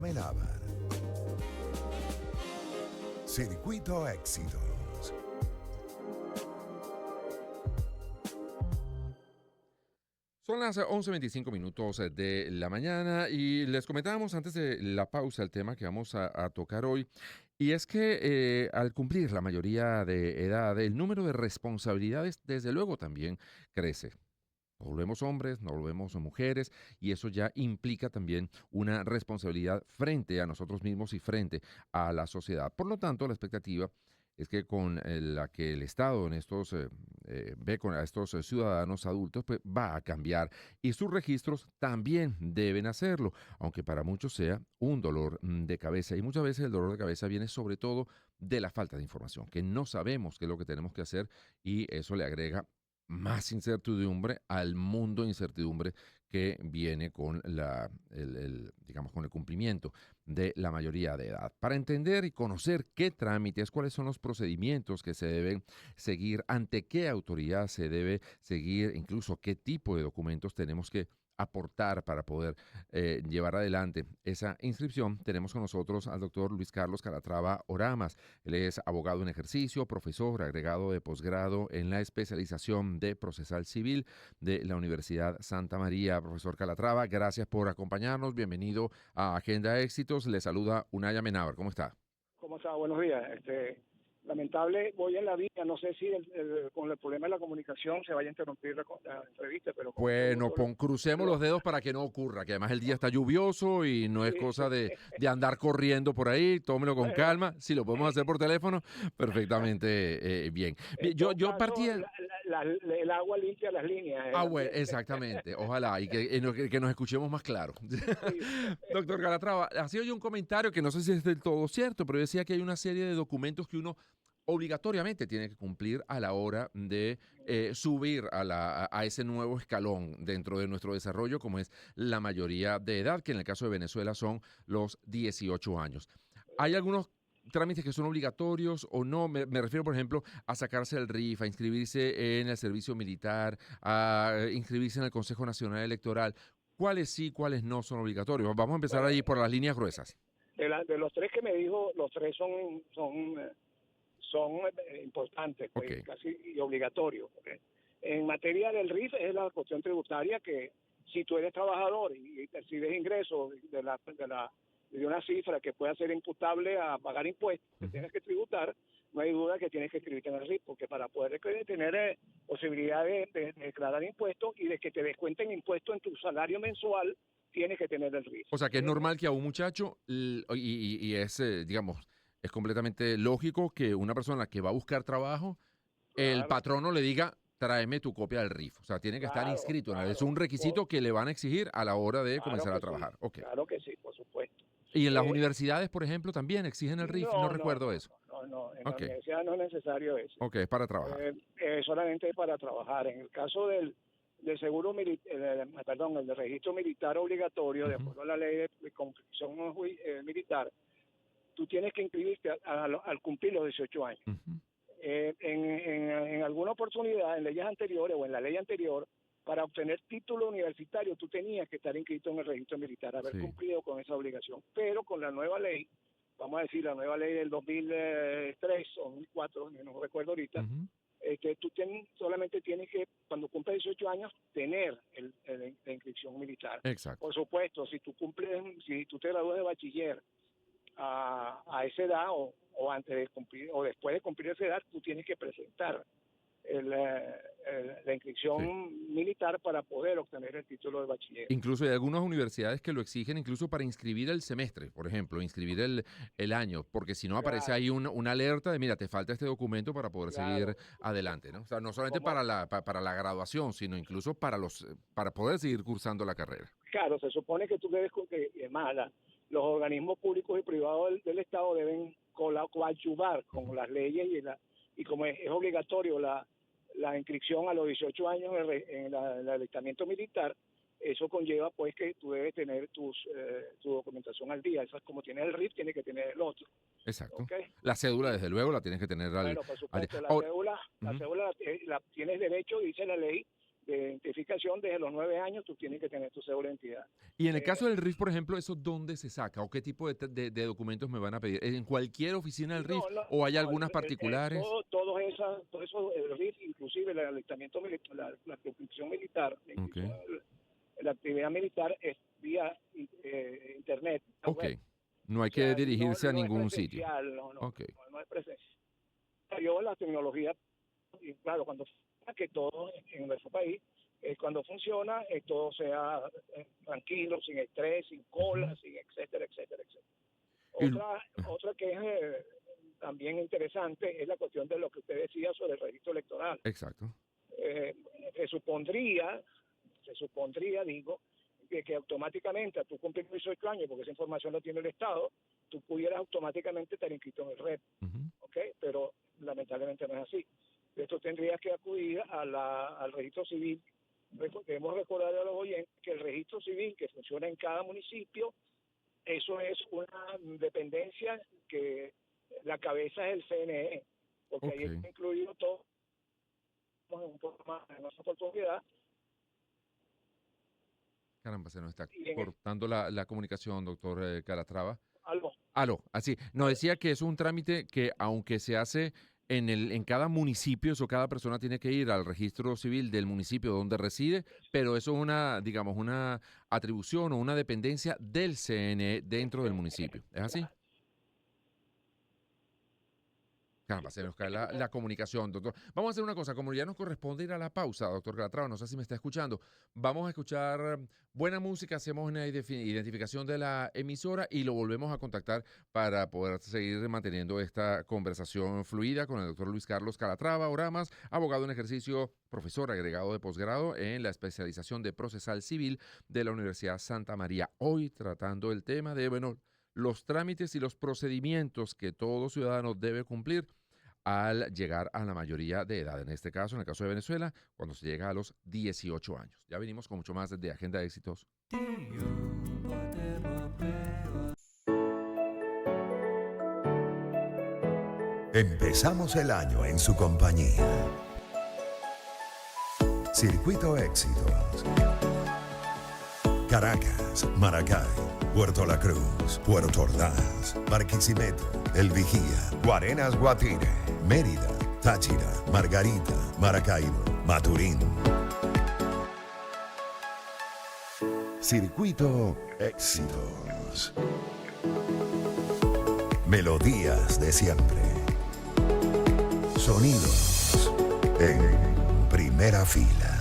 Amenábar. Circuito Éxitos. Son las 11:25 de la mañana y les comentábamos antes de la pausa el tema que vamos a tocar hoy. Y es que al cumplir la mayoría de edad, el número de responsabilidades desde luego también crece. Nos volvemos hombres, nos volvemos mujeres y eso ya implica también una responsabilidad frente a nosotros mismos y frente a la sociedad. Por lo tanto, la expectativa es que con la que el Estado en estos ve con a estos ciudadanos adultos, pues va a cambiar y sus registros también deben hacerlo, aunque para muchos sea un dolor de cabeza. Y muchas veces el dolor de cabeza viene sobre todo de la falta de información, que no sabemos qué es lo que tenemos que hacer y eso le agrega más incertidumbre al mundo de incertidumbre que viene con digamos, con el cumplimiento de la mayoría de edad. Para entender y conocer qué trámites, cuáles son los procedimientos que se deben seguir, ante qué autoridad se debe seguir, incluso qué tipo de documentos tenemos que aportar para poder llevar adelante esa inscripción, tenemos con nosotros al doctor Luis Carlos Calatrava Oramas. Él es abogado en ejercicio, profesor agregado de posgrado en la especialización de procesal civil de la Universidad Santa María. Profesor Calatrava, gracias por acompañarnos. Bienvenido a Agenda Éxitos. Le saluda Unay Amenábar. ¿Cómo está? ¿Cómo está? Buenos días. Lamentable, voy en la vía, no sé si con el problema de la comunicación se vaya a interrumpir la entrevista, pero como Bueno, crucemos los dedos para que no ocurra, que además el día está lluvioso y no es cosa de andar corriendo por ahí, tómelo con calma. Si lo podemos hacer por teléfono, perfectamente bien. Yo partía... el agua limpia las líneas. Bueno, exactamente, ojalá, y que nos escuchemos más claro. Doctor Calatrava, hacía yo un comentario que no sé si es del todo cierto, pero decía que hay una serie de documentos que uno obligatoriamente tiene que cumplir a la hora de subir a ese nuevo escalón dentro de nuestro desarrollo, como es la mayoría de edad, que en el caso de Venezuela son los 18 años. Hay algunos trámites que son obligatorios o no. Me refiero, por ejemplo, a sacarse el RIF, a inscribirse en el servicio militar, a inscribirse en el Consejo Nacional Electoral. ¿Cuáles sí, cuáles no son obligatorios? Vamos a empezar ahí por las líneas gruesas. De los tres que me dijo, los tres son importantes, pues, Okay. Casi y obligatorios. Okay. En materia del RIF es la cuestión tributaria que si tú eres trabajador y percibes ingresos de una cifra que pueda ser imputable a pagar impuestos, que tienes que tributar, no hay duda que tienes que escribirte en el RIF, porque para poder tener posibilidad de declarar impuestos y de que te descuenten impuestos en tu salario mensual, tienes que tener el RIF. O sea, que es normal que a un muchacho, y es, digamos, es completamente lógico que una persona que va a buscar trabajo, el patrono le diga, tráeme tu copia del RIF. O sea, tiene que estar inscrito. Es un requisito que le van a exigir a la hora de comenzar a trabajar. Sí, okay. Claro que sí, por supuesto. Y en las universidades, por ejemplo, también exigen el RIF. No recuerdo eso. No, en la universidad no es necesario eso. Ok, es para trabajar. Solamente es para trabajar. En el caso del seguro militar, el de registro militar obligatorio, de acuerdo a la ley de conscripción militar, tú tienes que inscribirte al cumplir los 18 años. En alguna oportunidad, en leyes anteriores o en la ley anterior, para obtener título universitario, tú tenías que estar inscrito en el registro militar, haber cumplido con esa obligación. Pero con la nueva ley, vamos a decir, la nueva ley del 2003 o 2004, no recuerdo ahorita, tú solamente tienes que, cuando cumples 18 años, tener la inscripción militar. Exacto. Por supuesto, si tú te gradúas de bachiller a esa edad o antes de cumplir o después de cumplir esa edad, tú tienes que presentar la inscripción militar para poder obtener el título de bachiller. Incluso hay algunas universidades que lo exigen incluso para inscribir el semestre, por ejemplo, inscribir el año, porque si no aparece ahí una alerta de, mira, te falta este documento para poder seguir adelante, ¿no? O sea, no solamente para la graduación, sino incluso para poder seguir cursando la carrera. Claro, se supone que tú debes, además, los organismos públicos y privados del Estado deben coadyuvar con las leyes y como es obligatorio la inscripción a los 18 años en el alistamiento militar, eso conlleva pues que tú debes tener tu documentación al día. Eso es como tienes el RIF, tienes que tener el otro. Exacto. ¿Okay? La cédula, desde luego, la tienes que tener Bueno, por supuesto, la cédula la tienes derecho, dice la ley, identificación, desde los 9 años tú tienes que tener tu cédula de identidad. Y en el caso del RIF, por ejemplo, ¿eso dónde se saca? ¿O qué tipo de documentos me van a pedir? ¿En cualquier oficina del RIF? ¿O hay algunas particulares? Todo eso, el RIF, inclusive el alistamiento militar, la conscripción militar, Ok. la actividad militar es vía internet. Ok. Web. No hay O sea, que dirigirse a no es ningún sitio. presencial, Ok. no es presencial. Yo la tecnología, y claro, cuando que todo en nuestro país, cuando funciona, todo sea tranquilo, sin estrés, sin cola, sin etcétera, etcétera, etcétera. Otra que es también interesante es la cuestión de lo que usted decía sobre el registro electoral. Exacto. Se supondría, digo, que automáticamente a tu cumplir 18 años, porque esa información la tiene el Estado, tú pudieras automáticamente estar inscrito en el REP, ¿ok? Pero lamentablemente no es así. Esto tendrías que acudir al registro civil. Debemos recordar a los oyentes que el registro civil que funciona en cada municipio, eso es una dependencia que la cabeza es el CNE, porque ahí está incluido todo, un poco más en nuestra oportunidad. Caramba, se nos está cortando la comunicación, doctor Calatrava. Algo. Aló, así. Nos decía que es un trámite que, aunque se hace en cada municipio, eso cada persona tiene que ir al registro civil del municipio donde reside, pero eso es una, digamos, una atribución o una dependencia del CNE dentro del municipio. ¿Es así? Caramba, se nos cae la comunicación, doctor. Vamos a hacer una cosa, como ya nos corresponde ir a la pausa, doctor Calatrava, no sé si me está escuchando, vamos a escuchar buena música, hacemos una identificación de la emisora y lo volvemos a contactar para poder seguir manteniendo esta conversación fluida con el doctor Luis Carlos Calatrava Oramas, abogado en ejercicio, profesor agregado de posgrado en la especialización de procesal civil de la Universidad Santa María. Hoy tratando el tema de, bueno, los trámites y los procedimientos que todo ciudadano debe cumplir al llegar a la mayoría de edad. En este caso, en el caso de Venezuela, cuando se llega a los 18 años. Ya venimos con mucho más de Agenda de Éxitos. Empezamos el año en su compañía. Circuito Éxitos. Caracas, Maracay, Puerto La Cruz, Puerto Ordaz, Barquisimeto, El Vigía, Guarenas Guatire, Mérida, Táchira, Margarita, Maracaibo, Maturín. Circuito Éxitos. Melodías de siempre. Sonidos en primera fila.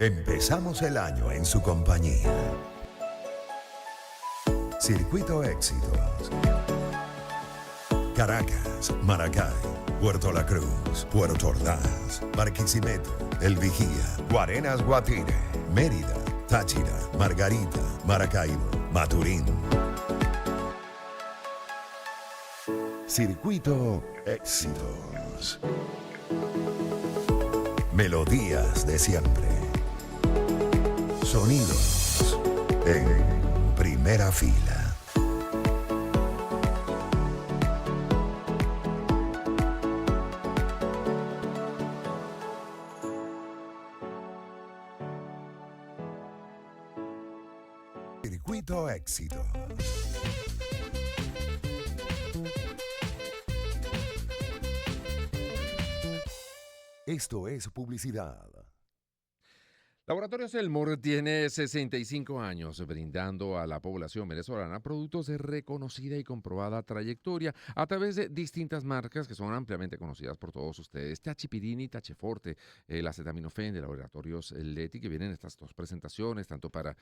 Empezamos el año en su compañía. Circuito Éxitos. Caracas, Maracay, Puerto La Cruz, Puerto Ordaz, Barquisimeto, El Vigía, Guarenas Guatire, Mérida, Táchira, Margarita, Maracaibo, Maturín. Circuito Éxitos. Melodías de siempre. Sonidos en primera fila. Circuito Éxitos. Esto es publicidad. Laboratorios Elmore tiene 65 años brindando a la población venezolana productos de reconocida y comprobada trayectoria a través de distintas marcas que son ampliamente conocidas por todos ustedes. Tachipirini, Tacheforte, el acetaminofén de Laboratorios Leti, que vienen estas dos presentaciones, tanto para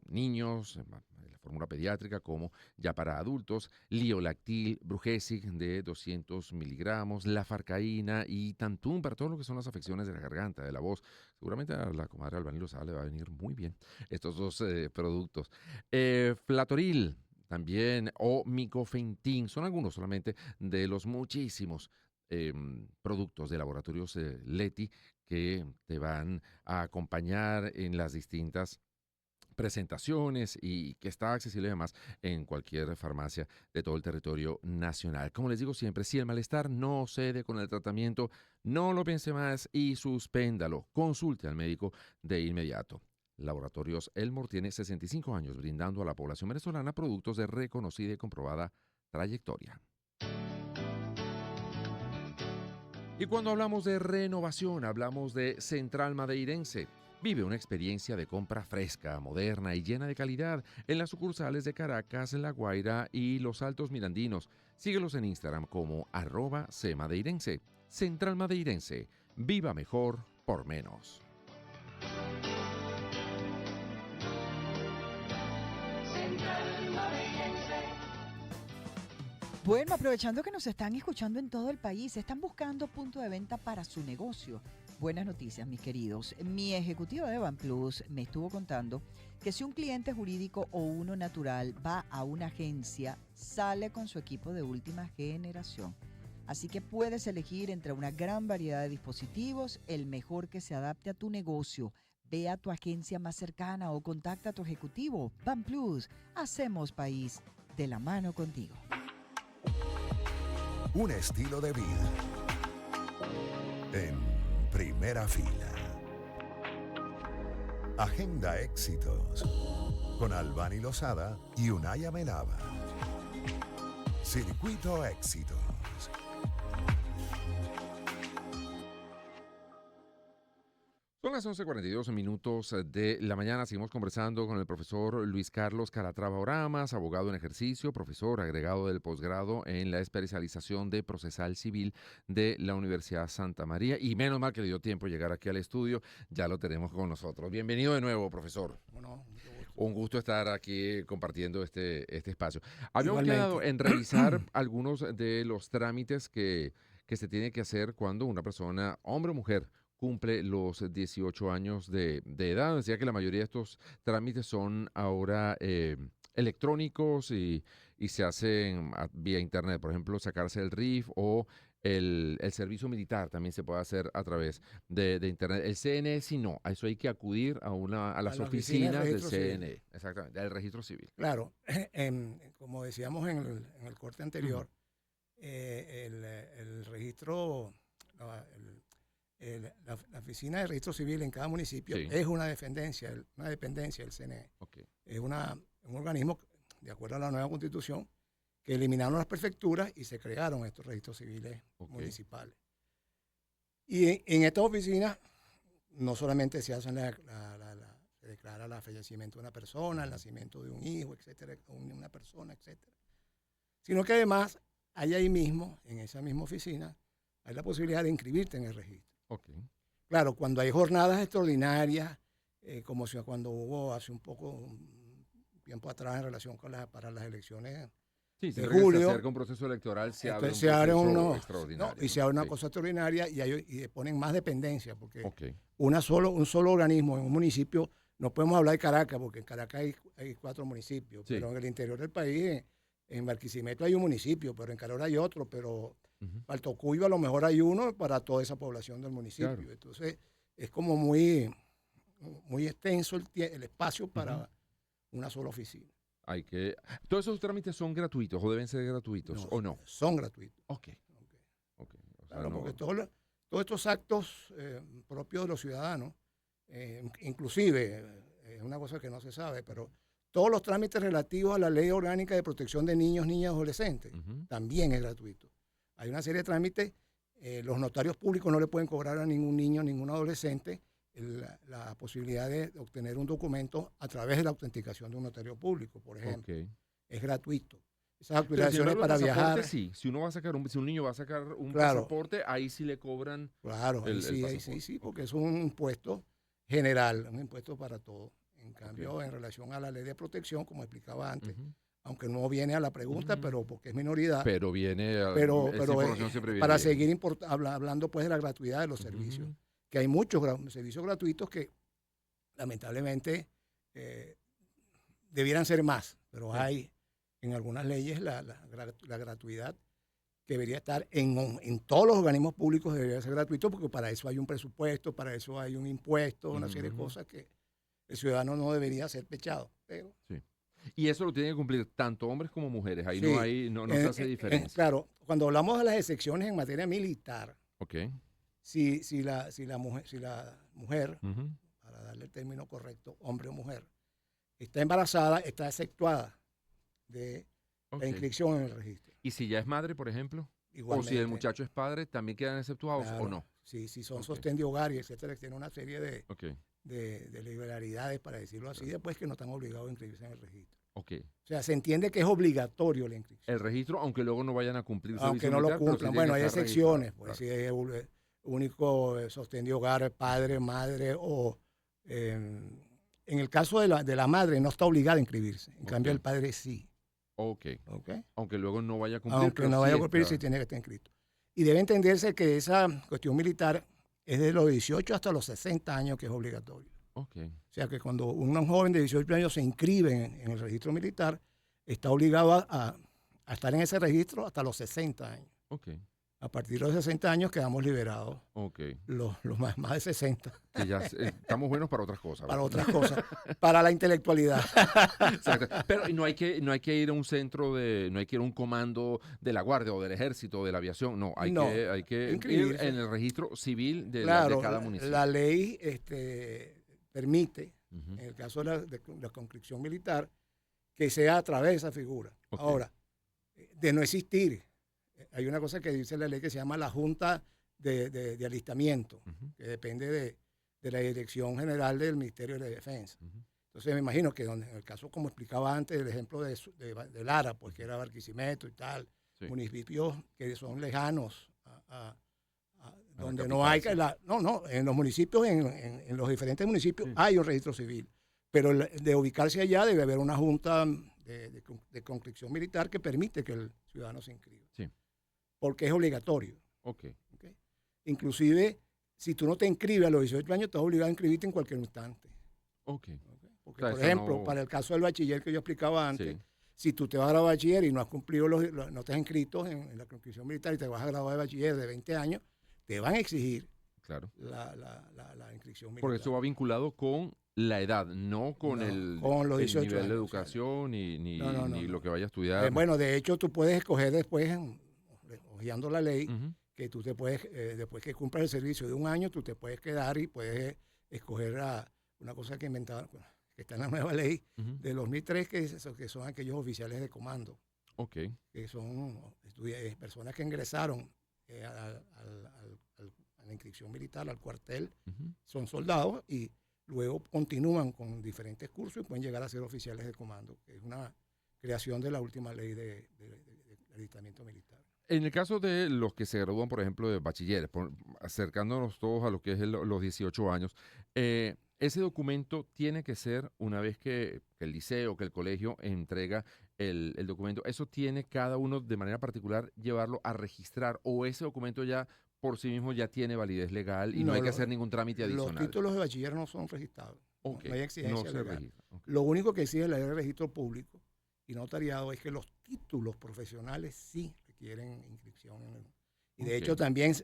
niños, la fórmula pediátrica, como ya para adultos, Liolactil, Brugesic de 200 miligramos, la farcaína y Tantún para todo lo que son las afecciones de la garganta, de la voz. Seguramente a la comadre Albany Lozada le va a venir muy bien estos dos productos. Flatoril también, o Micofentin, son algunos solamente de los muchísimos productos de Laboratorios Leti que te van a acompañar en las distintas presentaciones y que está accesible además en cualquier farmacia de todo el territorio nacional. Como les digo siempre, si el malestar no cede con el tratamiento, no lo piense más y suspéndalo. Consulte al médico de inmediato. Laboratorios Elmore tiene 65 años brindando a la población venezolana productos de reconocida y comprobada trayectoria. Y cuando hablamos de renovación, hablamos de Central Madeirense. Vive una experiencia de compra fresca, moderna y llena de calidad en las sucursales de Caracas, La Guaira y Los Altos Mirandinos. Síguelos en Instagram como @cmadeirense. Central Madeirense. Viva mejor por menos. Bueno, aprovechando que nos están escuchando en todo el país, están buscando punto de venta para su negocio. Buenas noticias, mis queridos. Mi ejecutiva de BanPlus me estuvo contando que si un cliente jurídico o uno natural va a una agencia, sale con su equipo de última generación. Así que puedes elegir entre una gran variedad de dispositivos el mejor que se adapte a tu negocio. Ve a tu agencia más cercana o contacta a tu ejecutivo. BanPlus, hacemos país de la mano contigo. Un estilo de vida en primera fila. Agenda Éxitos con Albany Lozada y Unay Amenábar. Circuito Éxitos. Son las 11:42 de la mañana. Seguimos conversando con el profesor Luis Carlos Calatrava Oramas, abogado en ejercicio, profesor agregado del posgrado en la especialización de procesal civil de la Universidad Santa María. Y menos mal que le dio tiempo llegar aquí al estudio. Ya lo tenemos con nosotros. Bienvenido de nuevo, profesor. Bueno, Un gusto estar aquí compartiendo este espacio. Habíamos igualmente quedado en revisar algunos de los trámites que se tiene que hacer cuando una persona, hombre o mujer, cumple los 18 años de edad. Decía que la mayoría de estos trámites son ahora electrónicos y se hacen vía internet. Por ejemplo, sacarse el RIF o el servicio militar también se puede hacer a través de internet. El CNE sí no, a eso hay que acudir a las la oficinas del registro civil. CNE, exactamente, del registro civil. Claro, como decíamos en el corte anterior, el registro, la oficina de registro civil en cada municipio Sí. es una dependencia del CNE. Okay. Es un organismo, de acuerdo a la nueva constitución, que eliminaron las prefecturas y se crearon estos registros civiles municipales. Y en estas oficinas no solamente se hacen se declara el fallecimiento de una persona, el nacimiento de un hijo, etcétera, una persona, etcétera, sino que además hay ahí mismo, en esa misma oficina, hay la posibilidad de inscribirte en el registro. Okay. claro, cuando hay jornadas extraordinarias, como cuando hubo hace un tiempo atrás en relación con para las elecciones Sí, de siempre que se julio, acerca un proceso electoral se abre un entonces se abre proceso extraordinario. y se abre una Sí. cosa extraordinaria y ponen más dependencia, porque Ok, un solo organismo en un municipio, no podemos hablar de Caracas, porque en Caracas hay 4 municipios, Sí. pero en el interior del país, en Barquisimeto hay un municipio, pero en Carora hay otro, pero ujú, para Tocuyo a lo mejor hay uno para toda esa población del municipio. Claro. Entonces, es como muy extenso el espacio para ujú. una sola oficina. ¿Todos esos trámites son gratuitos o deben ser gratuitos o no? Son gratuitos. Ok, ok. O sea, Claro, no- porque todos estos actos propios de los ciudadanos, inclusive, es una cosa que no se sabe, pero todos los trámites relativos a la Ley Orgánica de Protección de Niños, Niñas y Adolescentes ujú, también es gratuito. Hay una serie de trámites, los notarios públicos no le pueden cobrar a ningún niño, ningún adolescente la posibilidad de obtener un documento a través de la autenticación de un notario público, por ejemplo. ok. Es gratuito. Esas Pero sin actualizaciones embargo, el para pasaporte viajar, sí. Si uno va a sacar si un niño va a sacar un claro, pasaporte, ahí sí le cobran claro, el ahí pasaporte. sí, Ok, porque es un impuesto general, un impuesto para todo. En cambio, en relación a la ley de protección, como explicaba antes, ujú. aunque no viene a la pregunta, Mm. pero porque es minoridad, Pero pero esa información siempre viene para bien. seguir hablando pues de la gratuidad de los servicios, Ujú, que hay muchos servicios gratuitos que lamentablemente eh, debieran ser más, pero Sí. hay en algunas leyes la gratuidad que debería estar en todos los organismos públicos, debería ser gratuito, porque para eso hay un presupuesto, para eso hay un impuesto, una serie de ujú, cosas que el ciudadano no debería ser pechado. Pero sí. Y eso lo tienen que cumplir tanto hombres como mujeres. Ahí no sí, hay, no se hace diferencia. claro, cuando hablamos de las excepciones en materia militar, Ok. si la mujer, ujú, para darle el término correcto, hombre o mujer, está embarazada, está exceptuada de ok. la inscripción en el registro. ¿Y si ya es madre, por ejemplo? O si el Igualmente, muchacho es padre, ¿también quedan exceptuados o claro, no? si son Ok. sostén de hogar y etcétera, tiene una serie Ok, de liberalidades, para decirlo así, después que no están obligados a inscribirse en el registro. ok. O sea, se entiende que es obligatorio la inscripción, El registro, aunque luego no vayan a cumplir aunque servicio no lo militar, pero sí cumplan. tienen Bueno, que hay estar excepciones, registrados, pues si es único sostén de hogar, padre, madre, o en el caso de la madre no está obligada a inscribirse, en cambio Ok. el padre sí. Ok. ¿Ok? Aunque luego no vaya a cumplir, Aunque pero no sí vaya a cumplir, está. sí tiene que estar inscrito. Y debe entenderse que esa cuestión militar es de los 18 hasta los 60 años que es obligatorio. Ok. O sea que cuando un joven de 18 años se inscribe en el registro militar, está obligado a estar en ese registro hasta los 60 años. Ok. A partir de los 60 años quedamos liberados, Ok. los más de 60, Que ya estamos buenos para otras cosas. para ¿verdad? otras cosas, para la intelectualidad. Exacto. Pero y no hay que ir a un centro no hay que ir a un comando de la Guardia o del Ejército o de la aviación. No, hay No, que ir inscribirse. en el registro civil de Claro, cada municipio. la ley permite, Ujú, en el caso de la conscripción militar, que sea a través de esa figura. Ok. Ahora, de no existir, hay una cosa que dice la ley que se llama la Junta de Alistamiento, ujú, que depende de la Dirección General del Ministerio de la Defensa. ujú. Entonces me imagino que en el caso, como explicaba antes, el ejemplo de Lara, pues que era Barquisimeto y tal, Sí. municipios que son lejanos la donde capital, no hay, sí. en los municipios, en los diferentes municipios Sí. hay un registro civil, pero de ubicarse allá debe haber una junta de conscripción militar que permite que el ciudadano se inscriba, Sí. porque es obligatorio. Ok. ¿Ok? Inclusive, si tú no te inscribes a los 18 años, estás obligado a inscribirte en cualquier instante. Ok. ¿Ok? Porque, O sea, por eso ejemplo, no- para el caso del bachiller que yo explicaba antes, Sí. si tú te vas a graduar de bachiller y no has cumplido no te has inscrito en la conscripción militar y te vas a graduar de bachiller de 20 años, te van a exigir Claro. la inscripción militar. Porque eso va vinculado con la edad, no con No, con los el 18 nivel de años, o sea, educación ni no. lo que vaya a estudiar. Bueno, de hecho, tú puedes escoger después, hojeando la ley, Ujú, que tú te puedes, después que cumplas el servicio de un año, tú te puedes quedar y puedes escoger una cosa que inventaron, que está en la nueva ley ujú. de 2003, que son aquellos oficiales de comando, Ok. que son personas que ingresaron a la inscripción militar, al cuartel, Ujú. son soldados y luego continúan con diferentes cursos y pueden llegar a ser oficiales de comando, que es una creación de la última ley de alistamiento militar. En el caso de los que se gradúan, por ejemplo, de bachilleres, acercándonos todos a lo que es los 18 años, ese documento tiene que ser, una vez que el liceo, que el colegio entrega el documento, eso tiene cada uno de manera particular llevarlo a registrar, o ese documento ya por sí mismo ya tiene validez legal y no hay que hacer ningún trámite adicional. Los títulos de bachiller no son registrados. Ok, No hay exigencia no se legal. registra. Ok. Lo único que exige la ley de registro público y notariado es que los títulos profesionales sí requieren inscripción. Y de hecho también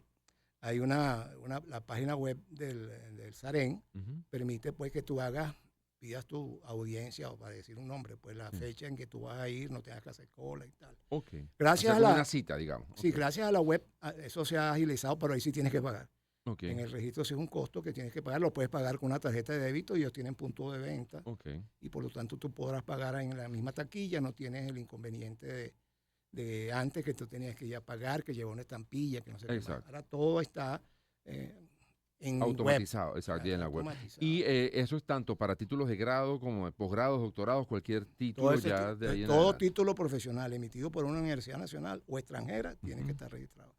hay la página web del SAREN, Ujú. permite pues que tú pidas tu audiencia, o para decir un nombre, pues la fecha en que tú vas a ir, no tengas que hacer cola y tal. Ok. Gracias O sea, a como la... una cita, digamos. Sí, Ok. gracias a la web, eso se ha agilizado, pero ahí sí tienes que pagar. Ok. En el registro sí es un costo que tienes que pagar, lo puedes pagar con una tarjeta de débito y ellos tienen punto de venta Ok. y por lo tanto tú podrás pagar en la misma taquilla, no tienes el inconveniente de antes que tú tenías que ir a pagar, que llevar una estampilla, que no sé qué más. Exacto. Ahora todo está en Automatizado, web. exacto, y en la web. Automatizado. Y eso es tanto para títulos de grado como de posgrados, doctorados, cualquier título Todo ese ya de ahí en todo adelante. título profesional emitido por una universidad nacional o extranjera tiene que estar registrado.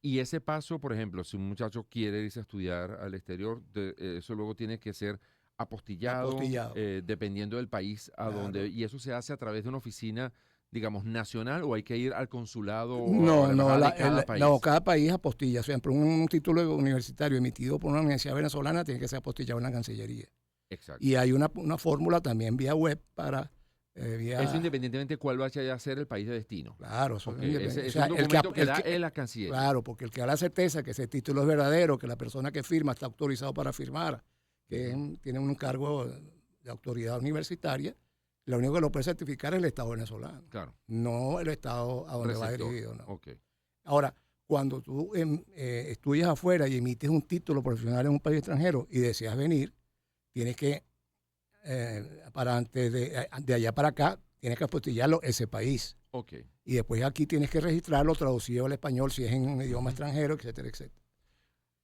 Y ese paso, por ejemplo, si un muchacho quiere irse a estudiar al exterior, eso luego tiene que ser apostillado, Apostillado. dependiendo del país a Claro. donde, y eso se hace a través de una oficina, digamos, nacional, o hay que ir al consulado o a No, la no, embajada de cada país. no, cada país apostilla. Siempre un título universitario emitido por una universidad venezolana tiene que ser apostillado en la Cancillería. Exacto. Y hay una fórmula también vía web para... vía, Eso independientemente de cuál vaya a ser el país de destino. Claro, eso Ok, es independiente. ese O sea, es un el documento que, el da en la Cancillería. Claro, porque el que da la certeza que ese título es verdadero, que la persona que firma está autorizado para firmar, que tiene un cargo de autoridad universitaria, lo único que lo puede certificar es el Estado venezolano, Claro. no el Estado a donde va Receptor. dirigido. No. Ok. Ahora, cuando tú estudias afuera y emites un título profesional en un país extranjero y deseas venir, tienes que, para antes de allá para acá, tienes que apostillarlo ese país. Ok. Y después aquí tienes que registrarlo traducido al español si es en un idioma extranjero, etcétera, etcétera.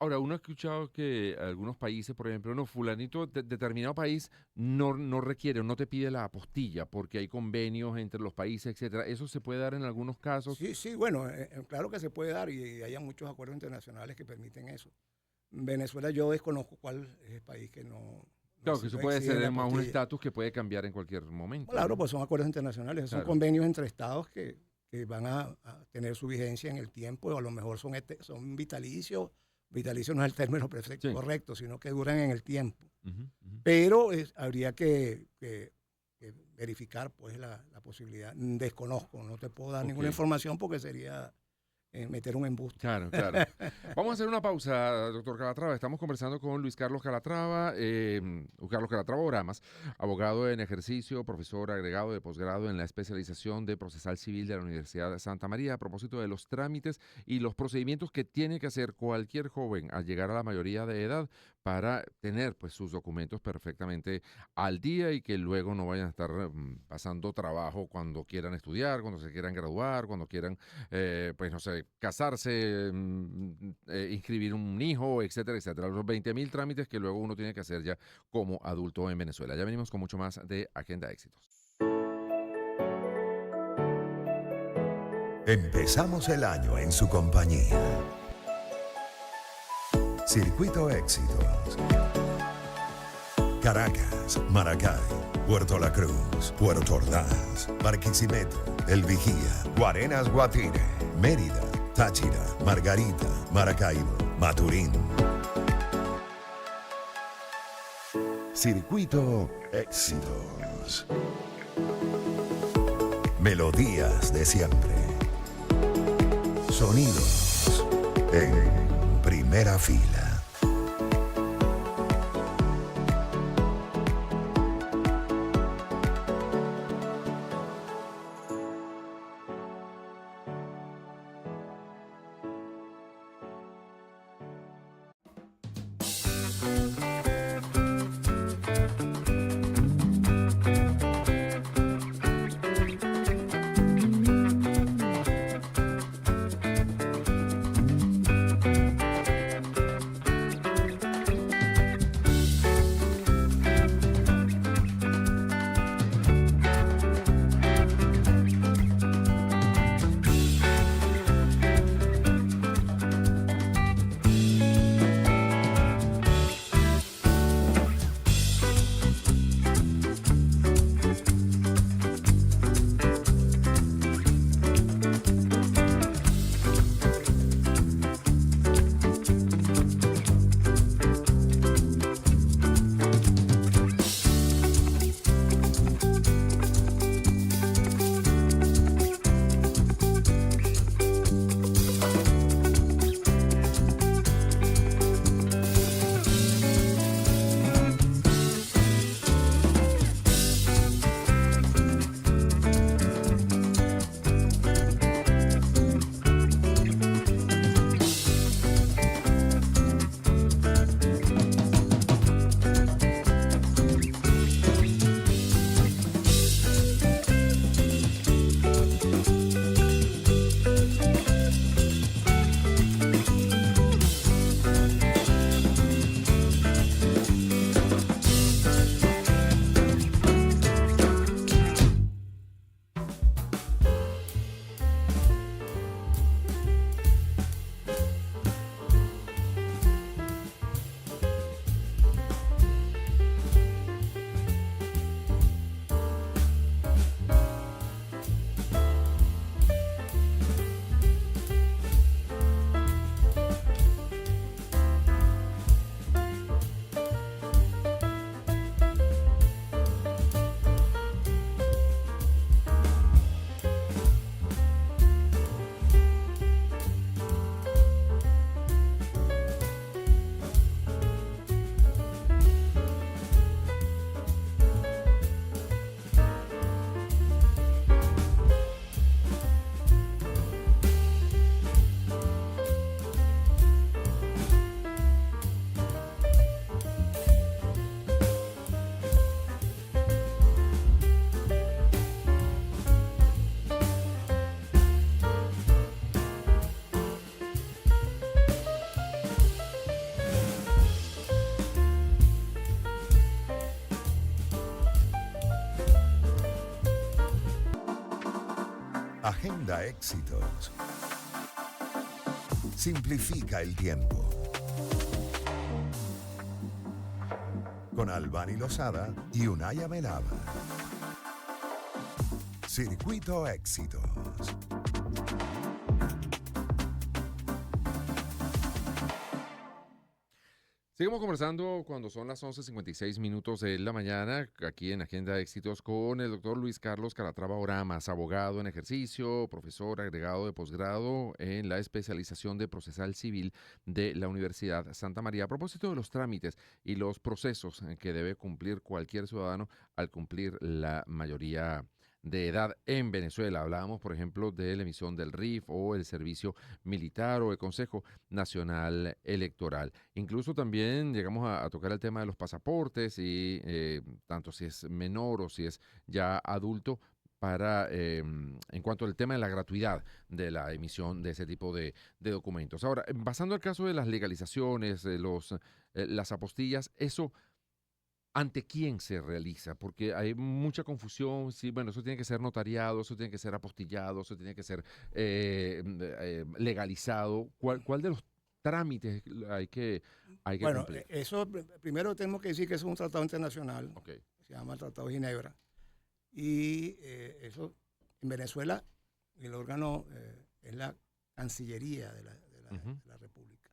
Ahora, uno ha escuchado que algunos países, por ejemplo, no, fulanito de determinado país no requiere, no te pide la apostilla porque hay convenios entre los países, etcétera. ¿Eso se puede dar en algunos casos? Sí, sí, bueno, claro que se puede dar y hay muchos acuerdos internacionales que permiten eso. En Venezuela yo desconozco cuál es el país que no... Claro, que eso puede exige ser la más un apostilla. estatus que puede cambiar en cualquier momento. Claro, ¿no? pues son acuerdos internacionales, son Claro. convenios entre estados que van a tener su vigencia en el tiempo, o a lo mejor son vitalicios. Vitalicio no es el término perfecto, Sí. correcto, sino que duran en el tiempo. Ujú, ujú. Pero habría que verificar pues la posibilidad. Desconozco, no te puedo dar ninguna Ok. información porque sería meter un embuste. Claro, claro. Vamos a hacer una pausa, doctor Calatrava. Estamos conversando con Luis Carlos Calatrava, Carlos Calatrava Oramas, abogado en ejercicio, profesor agregado de posgrado en la especialización de procesal civil de la Universidad de Santa María, a propósito de los trámites y los procedimientos que tiene que hacer cualquier joven al llegar a la mayoría de edad para tener pues sus documentos perfectamente al día y que luego no vayan a estar pasando trabajo cuando quieran estudiar, cuando se quieran graduar, cuando quieran, pues no sé, casarse, inscribir un hijo, etcétera, etcétera. Los 20.000 trámites que luego uno tiene que hacer ya como adulto en Venezuela. Ya venimos con mucho más de Agenda Éxitos. Empezamos el año en su compañía. Circuito Éxitos. Caracas, Maracay, Puerto La Cruz, Puerto Ordaz, Barquisimeto, El Vigía, Guarenas Guatire, Mérida, Táchira, Margarita, Maracaibo, Maturín. Circuito Éxitos. Melodías de siempre. Sonidos en primera fila. Agenda Éxitos. Simplifica el tiempo. Con Albany Lozada y Unaya Menaba. Circuito Éxitos. Seguimos conversando cuando son las 11:56 minutos de la mañana, aquí en Agenda Éxitos, con el doctor Luis Carlos Calatrava Oramas, abogado en ejercicio, profesor agregado de posgrado en la especialización de procesal civil de la Universidad Santa María. A propósito de los trámites y los procesos que debe cumplir cualquier ciudadano al cumplir la mayoría de edad en Venezuela. Hablábamos, por ejemplo, de la emisión del RIF o el servicio militar o el Consejo Nacional Electoral. Incluso también llegamos a tocar el tema de los pasaportes y tanto si es menor o si es ya adulto, para en cuanto al tema de la gratuidad de la emisión de ese tipo de documentos. Ahora, pasando al caso de las legalizaciones, de las apostillas, eso, ¿ante quién se realiza? Porque hay mucha confusión. Sí, bueno, eso tiene que ser notariado, eso tiene que ser apostillado, eso tiene que ser legalizado. ¿Cuál de los trámites hay que Bueno, cumplir? eso primero tenemos que decir que eso es un tratado internacional, Okay. se llama el Tratado de Ginebra, y eso en Venezuela el órgano es la Cancillería de Ujú. la República.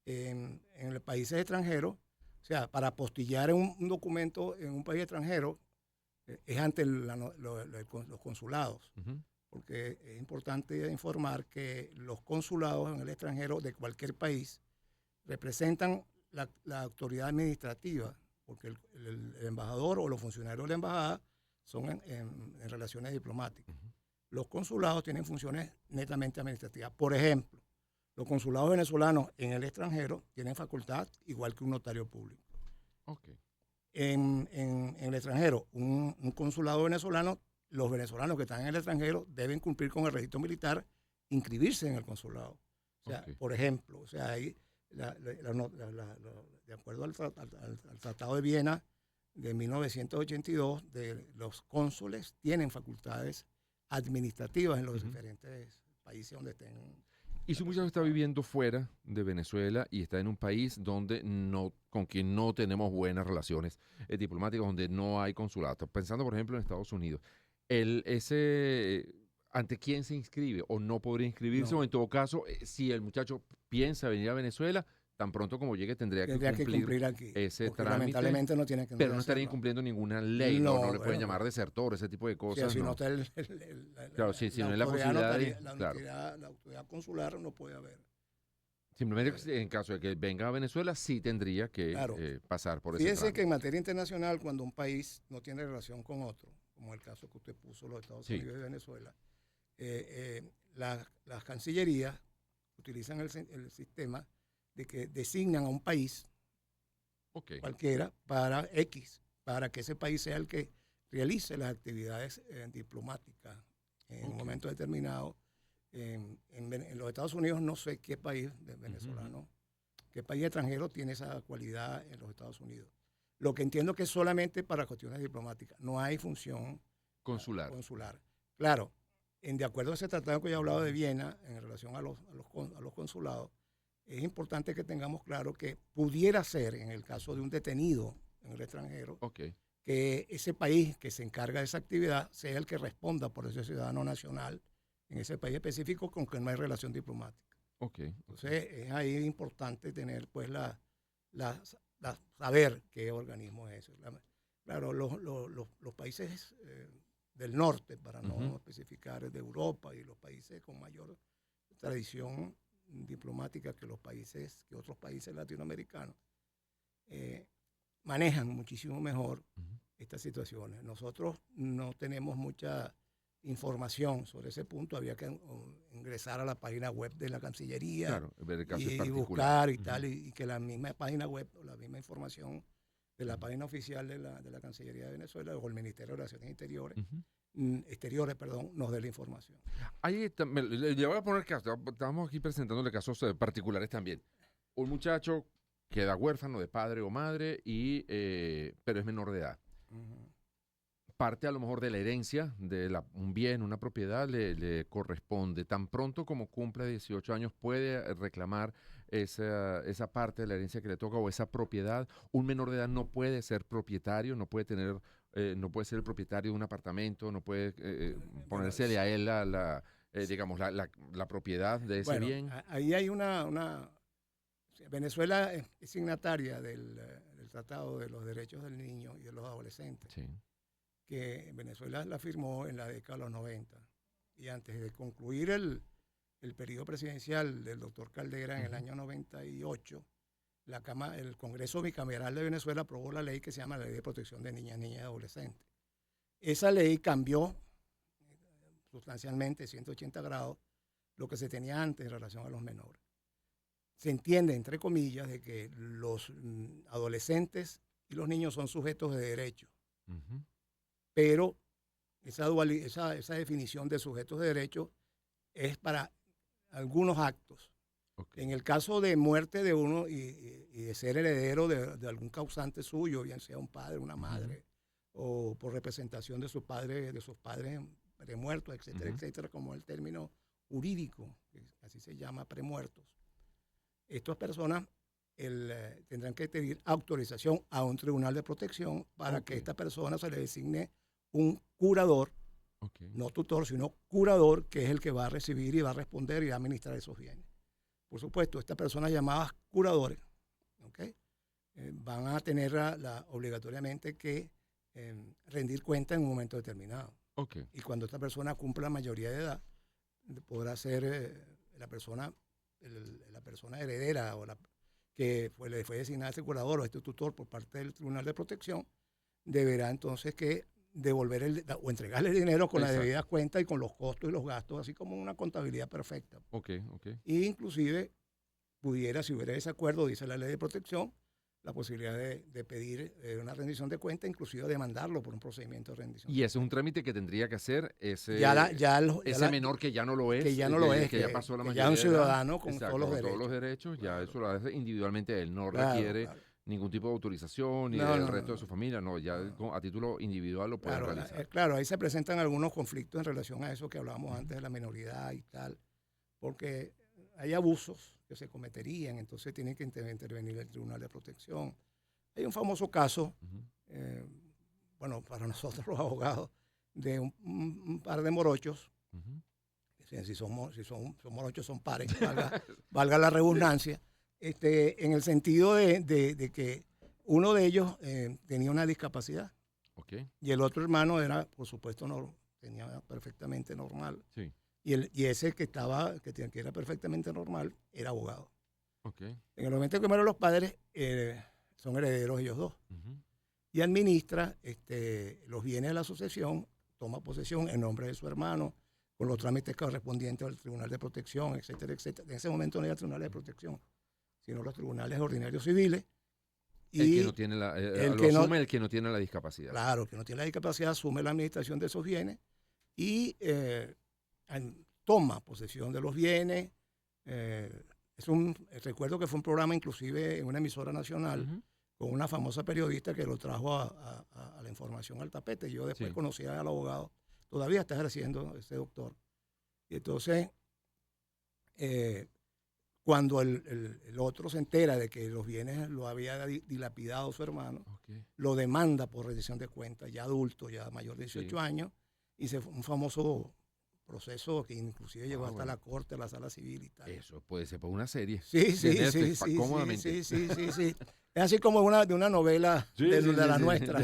En los países extranjeros, o sea, para apostillar un documento en un país extranjero es ante los consulados, Ujú. porque es importante informar que los consulados en el extranjero de cualquier país representan la autoridad administrativa, porque el embajador o los funcionarios de la embajada son en relaciones diplomáticas. Ujú. Los consulados tienen funciones netamente administrativas. Por ejemplo, los consulados venezolanos en el extranjero tienen facultad igual que un notario público. Okay. En el extranjero, un consulado venezolano, los venezolanos que están en el extranjero deben cumplir con el registro militar, inscribirse en el consulado. O sea, Okay. por ejemplo, o sea, hay de acuerdo al Tratado de Viena de 1982, los cónsules tienen facultades administrativas en los Ujú. diferentes países donde estén. Y si un muchacho está viviendo fuera de Venezuela y está en un país donde con quien no tenemos buenas relaciones diplomáticas, donde no hay consulado, pensando por ejemplo en Estados Unidos, ¿ante quién se inscribe? ¿O no podría inscribirse? No. O en todo caso, si el muchacho piensa venir a Venezuela, tan pronto como llegue tendría Tendría que que cumplir cumplir aquí. ese Porque trámite, lamentablemente no tiene que pero no estaría hacerlo. incumpliendo ninguna ley, no le pueden bueno, llamar desertor, ese tipo de Sí, cosas. si no no. está Claro, sí, si la no es la autoridad posibilidad de... notaria- Claro. la autoridad consular no puede haber. Simplemente en caso de que venga a Venezuela, sí tendría que Claro. pasar por ese Fíjese que trámite. en materia internacional, cuando un país no tiene relación con otro, como el caso que usted puso, los Estados Sí. Unidos y Venezuela, las cancillerías utilizan el sistema de que designan a un país Ok. cualquiera para X, para que ese país sea el que realice las actividades diplomáticas en un Ok. momento determinado. En los Estados Unidos no sé qué país venezolano, qué país extranjero tiene esa cualidad en los Estados Unidos. Lo que entiendo que es solamente para cuestiones diplomáticas, no hay función Consular. Claro, de acuerdo a ese tratado que yo he hablado de Viena en relación a los consulados, es importante que tengamos claro que pudiera ser, en el caso de un detenido en el extranjero, Ok. que ese país que se encarga de esa actividad sea el que responda por ese ciudadano nacional en ese país específico con que no hay relación diplomática. Ok. Entonces es ahí importante tener pues saber qué organismo es ese. Claro, los países del norte, para no Ujú. especificar, de Europa y los países con mayor tradición diplomática que otros países latinoamericanos, manejan muchísimo mejor Ujú. estas situaciones. Nosotros no tenemos mucha información sobre ese punto, había que ingresar a la página web de la Cancillería Claro, ver el caso en y particular. buscar y Ujú. tal, y que la misma página web o la misma información de la página oficial de la Cancillería de Venezuela o el Ministerio de Relaciones Exteriores, nos dé la información. Ahí le voy a poner caso. Estamos aquí presentándole casos particulares también. Un muchacho queda huérfano de padre o madre, pero es menor de edad. Ujú. parte a lo mejor de la herencia, de un bien, una propiedad, le corresponde. Tan pronto como cumple 18 años puede reclamar esa parte de la herencia que le toca o esa propiedad. Un menor de edad no puede ser propietario, no puede tener, no puede ser el propietario de un apartamento, no puede ponérsele a él digamos, la propiedad de ese bien. Ahí hay Venezuela es signataria del Tratado de los Derechos del Niño y de los Adolescentes, Sí. que Venezuela la firmó en la década de los 90. Y antes de concluir el periodo presidencial del doctor Caldera en el año 98, el Congreso Bicameral de Venezuela aprobó la ley que se llama la Ley de Protección de Niñas, Niñas y Adolescentes. Esa ley cambió sustancialmente 180 grados lo que se tenía antes en relación a los menores. Se entiende, entre comillas, de que los adolescentes y los niños son sujetos de derecho. Uh-huh. Pero esa definición de sujetos de derecho es para algunos actos. Okay. En el caso de muerte de uno y de ser heredero de algún causante suyo, bien sea un padre, una madre, o por representación de sus padres premuertos, etcétera, etcétera, como el término jurídico, así se llama, premuertos. Estas personas tendrán que pedir autorización a un tribunal de protección para que a esta persona se le designe un curador, no tutor, sino curador, que es el que va a recibir y va a responder y va a administrar esos bienes. Por supuesto, estas personas llamadas curadores, van a tener obligatoriamente que rendir cuenta en un momento determinado. Y cuando esta persona cumpla la mayoría de edad, podrá ser la persona heredera o que le fue designada este curador o este tutor por parte del Tribunal de Protección, deberá entonces que devolver o entregarle el dinero con la debida cuenta y con los costos y los gastos, así como una contabilidad perfecta. Y inclusive pudiera, si hubiera ese acuerdo, dice la Ley de Protección, la posibilidad de pedir una rendición de cuenta, inclusive demandarlo por un procedimiento de rendición. Y ese es un trámite que tendría que hacer ese menor que ya no lo es. Que ya no lo es. Que ya pasó la mayoría. Ya es un ciudadano de con edad, todos los derechos. Todos los derechos, ya eso lo hace individualmente él. No Claro, requiere ningún tipo de autorización ni del resto de su familia. No, ya a título individual lo puede realizar. Claro, ahí se presentan algunos conflictos en relación a eso que hablábamos antes de la minoridad y tal, porque hay abusos que se cometerían, entonces tiene que intervenir el Tribunal de Protección. Hay un famoso caso, para nosotros los abogados, de un par de morochos. Si son morochos, son pares, valga la redundancia, en el sentido de que uno de ellos tenía una discapacidad y el otro hermano era, por supuesto, tenía perfectamente normal. Sí. Y ese que era perfectamente normal era abogado. En el momento que mueren los padres, son herederos ellos dos. Y administra los bienes de la sucesión, toma posesión en nombre de su hermano, con los trámites correspondientes al Tribunal de Protección, etcétera, etcétera. En ese momento no había Tribunal de Protección, sino los tribunales ordinarios civiles. El que no tiene el que no tiene la discapacidad. Claro, el que no tiene la discapacidad asume la administración de esos bienes y toma posesión de los bienes. Recuerdo que fue un programa inclusive en una emisora nacional con una famosa periodista que lo trajo a la información al tapete. Yo después conocí al abogado, todavía está ejerciendo ese doctor. Y entonces, cuando el otro se entera de que los bienes lo había dilapidado su hermano, lo demanda por rendición de cuentas, ya adulto, ya mayor de 18 años, y un famoso proceso que inclusive llegó hasta la corte, a la sala civil y tal. Eso puede ser por una serie. Sí. Cómodamente. Sí. Es así como de una novela de la nuestra.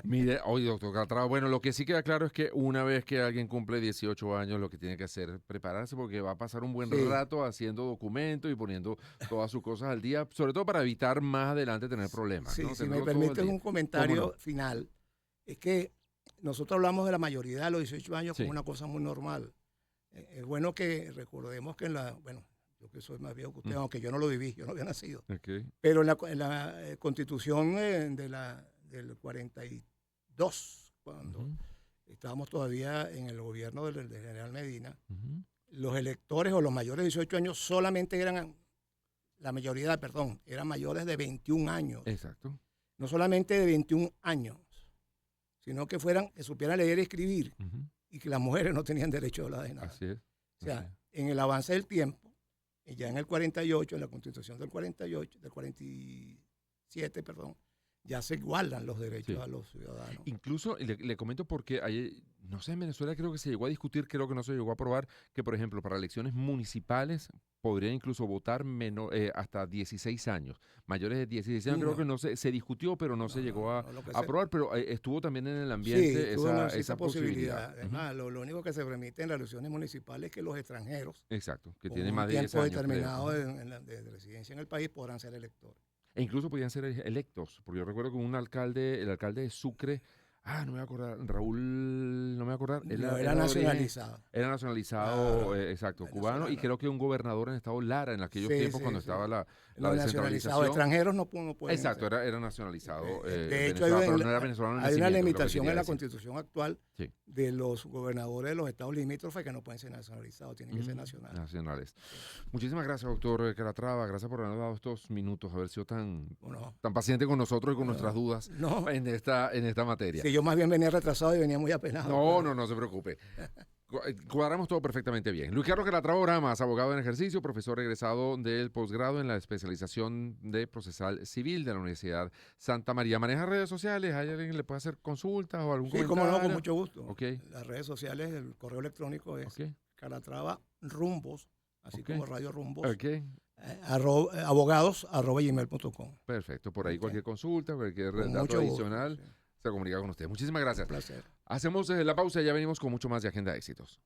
Mire, oye, doctor Calatrava, bueno, lo que sí queda claro es que una vez que alguien cumple 18 años, lo que tiene que hacer es prepararse porque va a pasar un buen rato haciendo documentos y poniendo todas sus cosas al día, sobre todo para evitar más adelante tener problemas. ¿No? Si me permites un comentario final, es que nosotros hablamos de la mayoría de los 18 años como una cosa muy normal. Es bueno que recordemos que yo que soy más viejo que usted, aunque yo no lo viví, yo no había nacido. Pero en la Constitución del 42, cuando estábamos todavía en el gobierno del general Medina, los electores o los mayores de 18 años solamente eran mayores de 21 años. Exacto. No solamente de 21 años, sino que supieran leer y escribir, Ujú. y que las mujeres no tenían derecho a hablar de nada. Así es. O sea, así es. en el avance del tiempo, y ya en el 48, en la Constitución del 48, del 47, perdón, ya se igualan los derechos Sí. a los ciudadanos. Incluso, y le comento porque no sé, en Venezuela creo que se llegó a discutir, creo que no se llegó a aprobar, que por ejemplo para elecciones municipales podrían incluso votar hasta 16 años. Mayores de 16 años Sí, creo no. que no se discutió, pero no se llegó a lo que se- aprobar, pero estuvo también en el Sí, ambiente tuvo esa posibilidad. Ujú. Además, lo único que se permite en las elecciones municipales es que los extranjeros, Exacto, que con tiene un más de 10 tiempo años. creo. determinado Ujú. de residencia en el país, podrán ser electores. E incluso podían ser electos, porque yo recuerdo que el alcalde de Sucre, no me voy a acordar, Raúl, no me voy a acordar, No, era era de origen- nacionalizado. Era nacionalizado, Claro, exacto, cubano, y venezolano. creo que un gobernador en el estado Lara en aquellos Sí, tiempos sí, cuando sí. estaba la Los nacionalizados descentralización. extranjeros no pueden Exacto, ser. era nacionalizado. De hecho, Venezolano, pero no era venezolano de hay una nacimiento, es lo que limitación quería en la decir. Constitución actual Sí. de los gobernadores de los estados limítrofes que no pueden ser nacionalizados, tienen que ser nacionales. Nacionales. Muchísimas gracias, doctor Calatrava. Gracias por habernos dado estos minutos, haber sido Bueno, tan paciente con nosotros y con nuestras dudas no, en esta materia. si yo más bien venía retrasado y venía muy apenado. No se preocupe. Cuadramos todo perfectamente bien. Luis Carlos Calatrava Oramas, abogado en ejercicio, profesor egresado del posgrado en la especialización de procesal civil de la Universidad Santa María. ¿Maneja redes sociales? ¿Hay alguien que le puede hacer consultas o algún Sí, comentario? como no, con mucho gusto. Ok. Las redes sociales, el correo electrónico es Ok. Calatrava Rumbos, así Ok. como Radio Rumbos, Ok. abogados@gmail.com. Perfecto. Por ahí Ok. cualquier consulta, cualquier Con dato mucho gusto, adicional, sí. se comunica con usted. Muchísimas gracias. Un placer. Hacemos la pausa y ya venimos con mucho más de Agenda Éxitos.